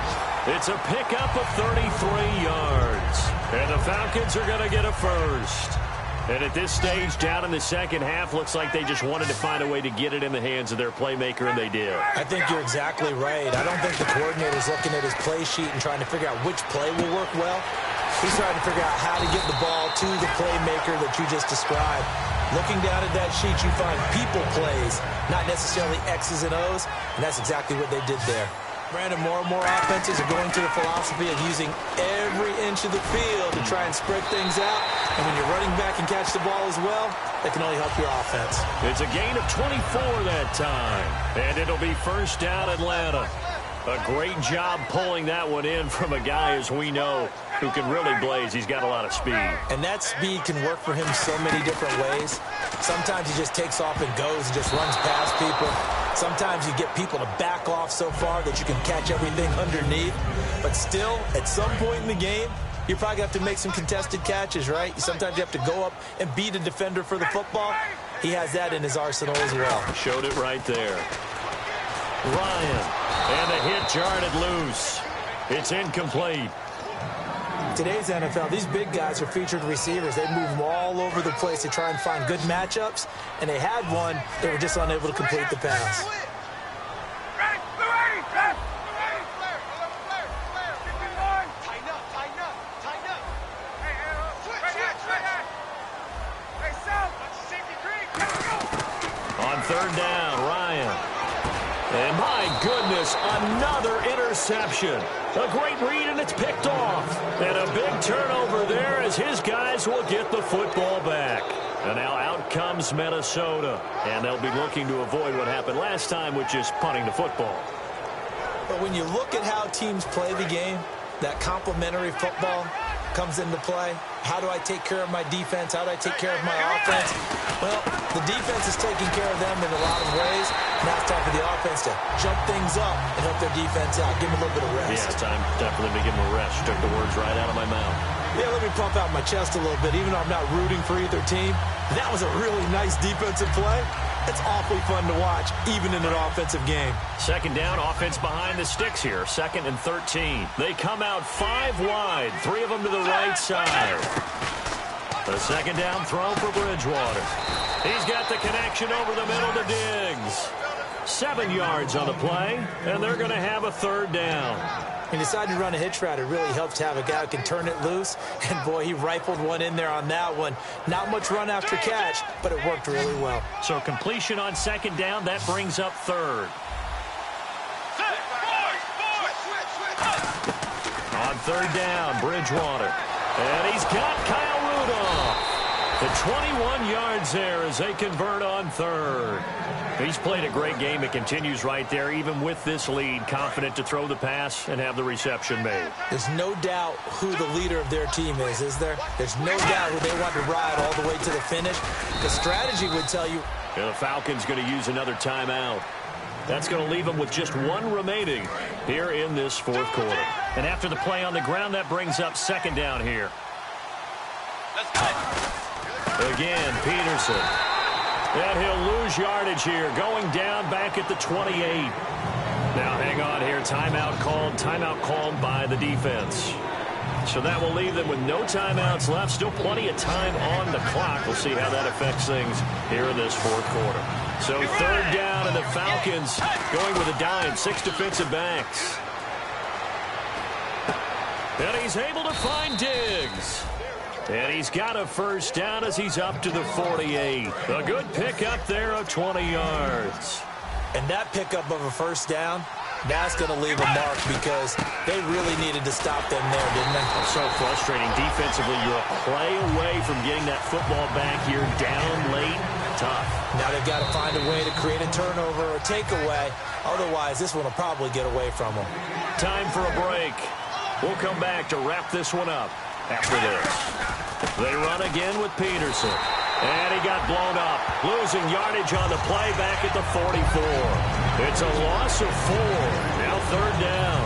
It's a pickup of 33 yards. And the Falcons are going to get a first. And at this stage, down in the second half, looks like they just wanted to find a way to get it in the hands of their playmaker, and they did. I think you're exactly right. I don't think the coordinator's looking at his play sheet and trying to figure out which play will work well. He's trying to figure out how to get the ball to the playmaker that you just described. Looking down at that sheet, you find people plays, not necessarily X's and O's, and that's exactly what they did there. Brandon, more and more offenses are going to the philosophy of using every inch of the field to try and spread things out. And when you're running back and catch the ball as well, that can only help your offense. It's a gain of 24 that time. And it'll be first down Atlanta. A great job pulling that one in from a guy, as we know, who can really blaze. He's got a lot of speed. And that speed can work for him so many different ways. Sometimes he just takes off and goes and just runs past people. Sometimes you get people to back off so far that you can catch everything underneath. But still, at some point in the game, you're probably going to have to make some contested catches, right? Sometimes you have to go up and beat a defender for the football. He has that in his arsenal as well. Showed it right there. Ryan, and the hit jarred it loose. It's incomplete. Today's NFL, these big guys are featured receivers. They move them all over the place to try and find good matchups, and they had one. They were just unable to complete the pass. On third down, Ryan. And my goodness, another interception. A great read, and it's picked off. And a big turnover there as his guys will get the football back. And now out comes Minnesota. And they'll be looking to avoid what happened last time, which is punting the football. But when you look at how teams play the game, that complementary football comes into play. How do I take care of my defense? How do I take care of my offense? Well, the defense is taking care of them in a lot of ways. Now it's time for the offense to jump things up and help their defense out. Give them a little bit of rest. Yeah, time definitely to give them a rest. You took the words right out of my mouth. Yeah, let me pump out my chest a little bit. Even though I'm not rooting for either team, that was a really nice defensive play. It's awfully fun to watch, even in an offensive game. Second down, offense behind the sticks here. 2nd and 13. They come out 5 wide, 3 of them to the right side. The second down throw for Bridgewater. He's got the connection over the middle to Diggs. 7 yards on the play, and they're going to have a third down. He decided to run a hitch route. It really helps to have a guy who can turn it loose. And, boy, he rifled one in there on that one. Not much run after catch, but it worked really well. So completion on second down, that brings up third. On third down, Bridgewater. And he's got Kyle Rudolph. The 21 yards there as they convert on third. He's played a great game. It continues right there, even with this lead, confident to throw the pass and have the reception made. There's no doubt who the leader of their team is there? There's no doubt who they want to ride all the way to the finish. The strategy would tell you. And the Falcons going to use another timeout. That's going to leave them with just one remaining here in this fourth quarter. And after the play on the ground, that brings up second down here. Again, Peterson. And he'll lose yardage here, going down back at the 28. Now, hang on here. Timeout called by the defense. So that will leave them with no timeouts left. Still plenty of time on the clock. We'll see how that affects things here in this fourth quarter. So third down, and the Falcons going with a dime. 6 defensive backs. And he's able to find Diggs. And he's got a first down as he's up to the 48. A good pickup there of 20 yards. And that pickup of a first down, that's going to leave a mark because they really needed to stop them there, didn't they? So frustrating. Defensively, you're a play away from getting that football back here down late. Tough. Now they've got to find a way to create a turnover or takeaway. Otherwise, this one will probably get away from them. Time for a break. We'll come back to wrap this one up after this. They run again with Peterson. And he got blown up. Losing yardage on the play back at the 44. It's a loss of 4. Now third down.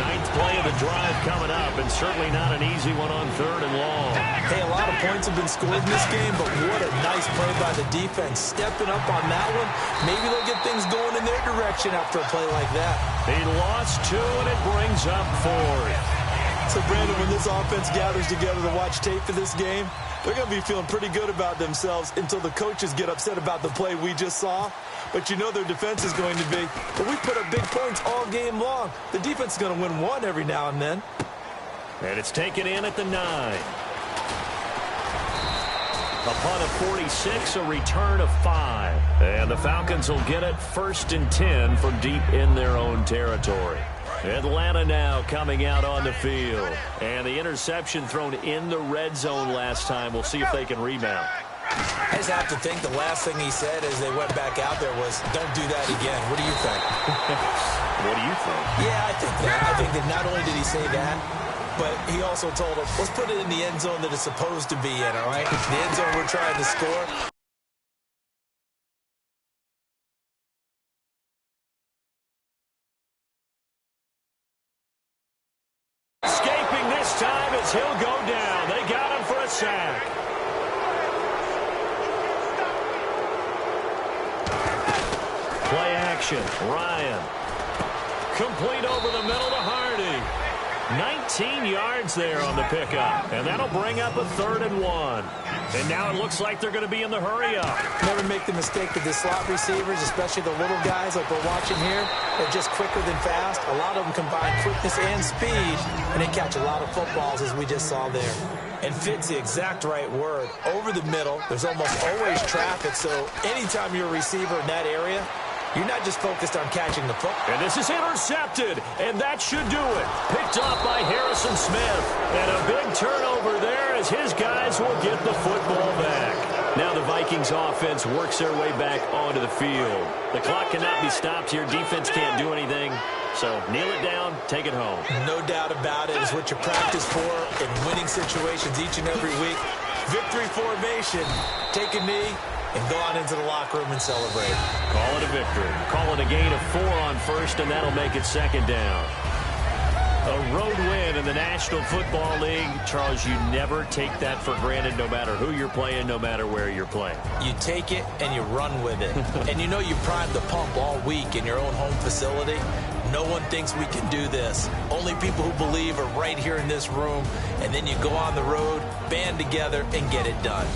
9th play of the drive coming up, and certainly not an easy one on third and long. Hey, a lot of points have been scored in this game, but what a nice play by the defense. Stepping up on that one. Maybe they'll get things going in their direction after a play like that. He lost 2, and it brings up 4. So, Brandon, when this offense gathers together to watch tape for this game, they're going to be feeling pretty good about themselves until the coaches get upset about the play we just saw. But you know their defense is going to be. But we put up big points all game long. The defense is going to win one every now and then. And it's taken in at the 9. Upon a 46, a return of 5. And the Falcons will get it 1st and 10 from deep in their own territory. Atlanta now coming out on the field. And the interception thrown in the red zone last time. We'll see if they can rebound. I just have to think the last thing he said as they went back out there was, don't do that again. What do you think? What do you think? Yeah, I think that. I think that not only did he say that, but he also told them, let's put it in the end zone that it's supposed to be in, all right? The end zone we're trying to score. Escaping this time as he'll go down. They got him for a sack. Play action. Ryan. Complete over the middle to Hardy. 19 yards there on the pickup. And that'll bring up a 3rd and 1. And now it looks like they're going to be in the hurry-up. Never make the mistake with the slot receivers, especially the little guys like we're watching here. They're just quicker than fast. A lot of them combine quickness and speed, and they catch a lot of footballs, as we just saw there. And fit's the exact right word. Over the middle, there's almost always traffic, so anytime you're a receiver in that area, you're not just focused on catching the football. And this is intercepted, and that should do it. Picked off by Harrison Smith. And a big turnover there as his guys will get the football back. Now the Vikings offense works their way back onto the field. The clock cannot be stopped here. Defense can't do anything. So kneel it down, take it home. No doubt about it. It's what you practice for in winning situations each and every week. Victory formation. Take a knee and go on into the locker room and celebrate. Call it a victory. Call it a gain of 4 on first, and that'll make it 2nd down. A road win in the National Football League. Charles, you never take that for granted no matter who you're playing, no matter where you're playing. You take it and you run with it. And you know you primed the pump all week in your own home facility. No one thinks we can do this. Only people who believe are right here in this room. And then you go on the road, band together, and get it done.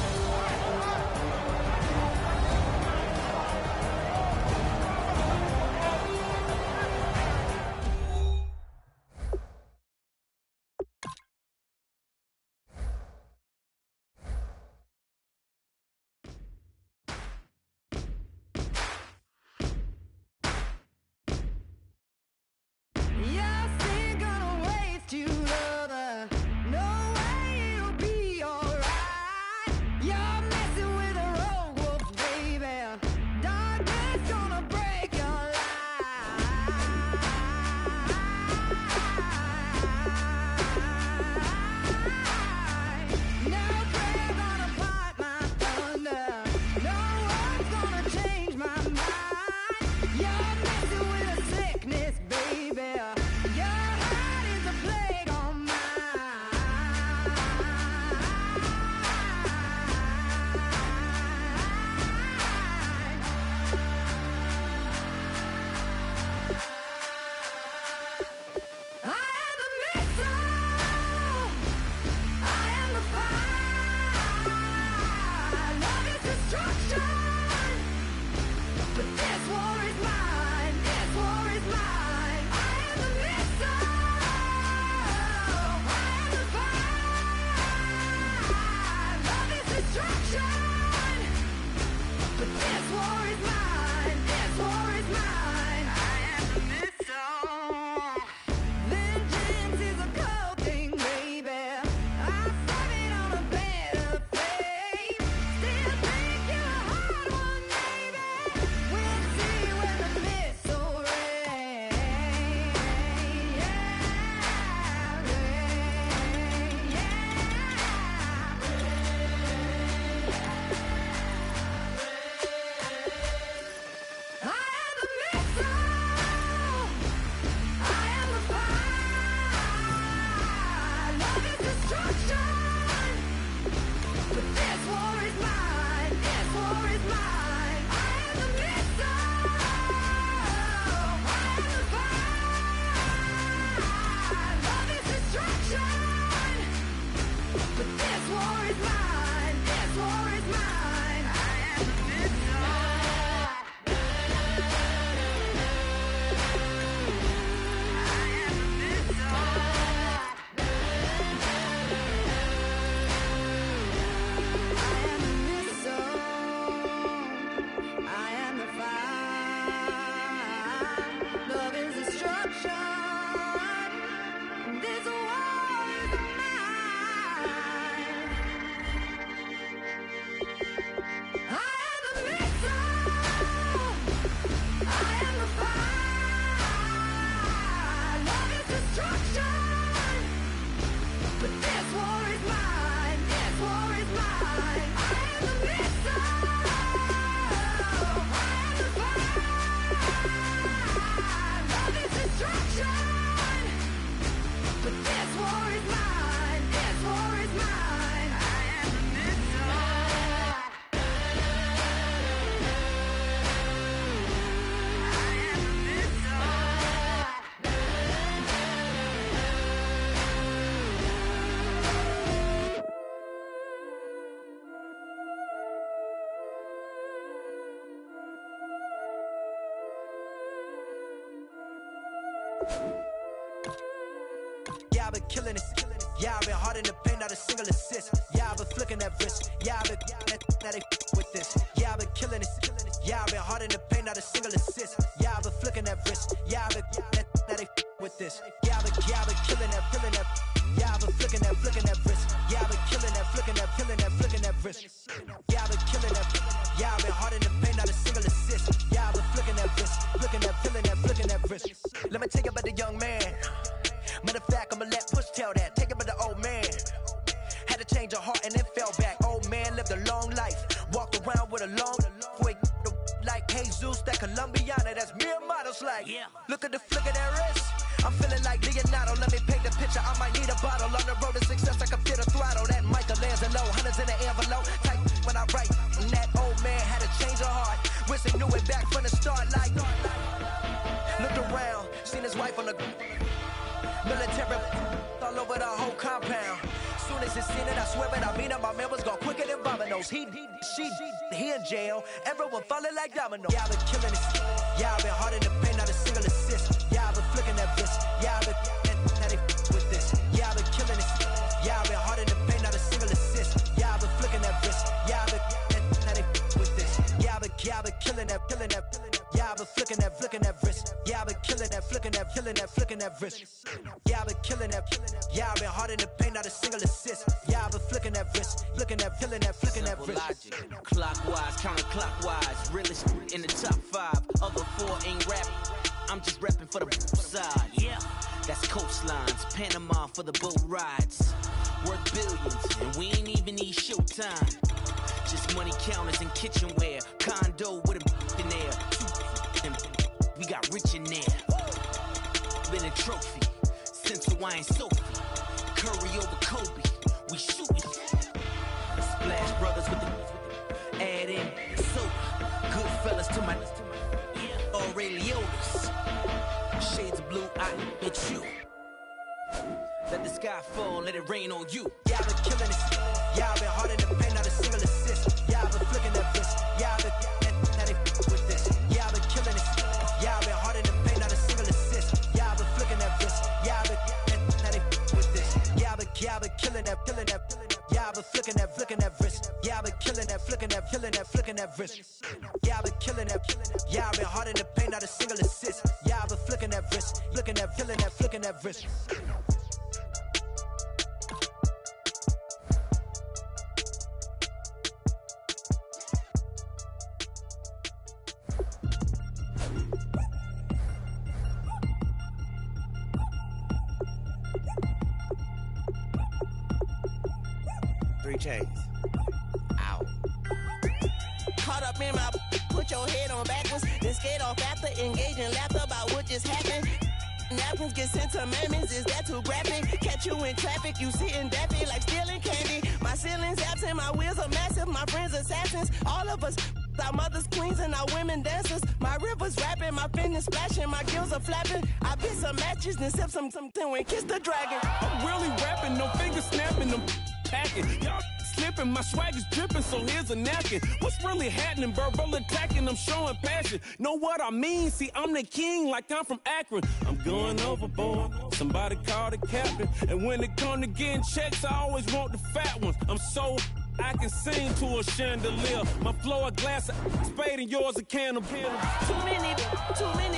been killing it. Yeah, I've been hard in the paint, not a single assist. Yeah, I've been flicking that wrist. Yeah, I've been now they with this. Yeah, I've been killing it. Yeah, I've been hard in the paint, not a single assist. Yeah, I've been flicking that wrist. Yeah, I've been now they with this. Yeah, I've been killing that. Yeah, I've been flicking that wrist. Yeah, I've been killing that, flicking that wrist. Yeah, I've been killing that. Yeah, I've been hard in the paint, not a single assist. Yeah, I've been flicking that wrist, flicking that wrist. Let me tell you about the young man. Matter of fact, I'ma let Push tell that. Take it about the old man. Had to change her heart and then fell back. Old man lived a long life. Walked around with a long way like Jesus, that Colombiana, that's mere models like. Yeah. Look at the flick of that wrist. I'm feeling like Leonardo. Let me paint the picture. I might need a bottle. On the road to success, I can feel the throttle. That Michelangelo, hundreds in the envelope. Type when I write. And that old man had to change her heart. Wish he knew it back from the start. Like, looked around, seen his wife on the military all over the whole compound. Soon as he seen it, I swear it, I mean it, my man was gone quicker than dominoes. He in jail, everyone falling like dominoes. Yeah, I've been killing it. Yeah, I've been hard in the paint, not a single assist. Yeah, I've been flicking that wrist. Yeah, I've been now they with this. Yeah, I've been killing it. Yeah, I've been hard in the paint, not a single assist. Yeah, I've been flicking that wrist. Yeah, I've been now they with this. Yeah, I've been killing that. Yeah, I've been flicking that wrist. Yeah, I've been killing that, flicking that wrist. Yeah, I've been killing that. Yeah, I've been hard in the paint, not a single assist. Yeah, I've been flicking that wrist, flicking that wrist. Logic, clockwise, counterclockwise, realest in the top 5. Other 4 ain't rapping. I'm just repping for the side. Yeah, that's coastlines, Panama for the boat rides. Worth billions, and we ain't even need showtime. Just money counters and kitchenware, condo with a in there. We got rich in there. Been a trophy since Hawaiian Sophie. Curry over Kobe, we shooting. Splash Brothers with the add in soda. Good fellas to my Aureliotas. Shades of blue, I hit you. Let the sky fall, let it rain on you. Yeah, I've been killing it. Yeah, I've been hard in the paint, not a single assist. Yeah, I've been flicking that wrist. Yeah, I've been now they with this. Yeah, I've been killing it. Yeah, I've been hard in the paint, not a single assist. Yeah, I've been flicking that wrist. Yeah, I've been now they with this. Yeah, I've been killing that. Yeah, I've been flicking that wrist. Yeah, I've been killing that, flicking that wrist. Yeah, I've been killing that. Yeah, I've been hard in the paint, not a single assist. Yeah, I've been flicking that wrist, flicking that wrist. Chains. Ow. Caught up in my put your head on backwards, then skate off after engaging laughter about what just happened. Napkins get sent to mammies, is that too graphic? Catch you in traffic, you sitting daffy like stealing candy. My ceiling's absent, my wheels are massive, my friends assassins. All of us, our mothers queens and our women dancers. My rivers rapping, my fingers splashing, my gills are flapping. I bit some matches, then sip something and kiss the dragon. I'm really rapping, no fingers snapping, them packing. Y'all slipping, my swag is dripping, so here's a napkin. What's really happening? Verbal attacking, I'm showing passion. Know what I mean? See, I'm the king like I'm from Akron. I'm going overboard, somebody call the captain. And when it come to getting checks, I always want the fat ones. I'm so I can sing to a chandelier. My flow a glass of spade and yours a can of beer. Too many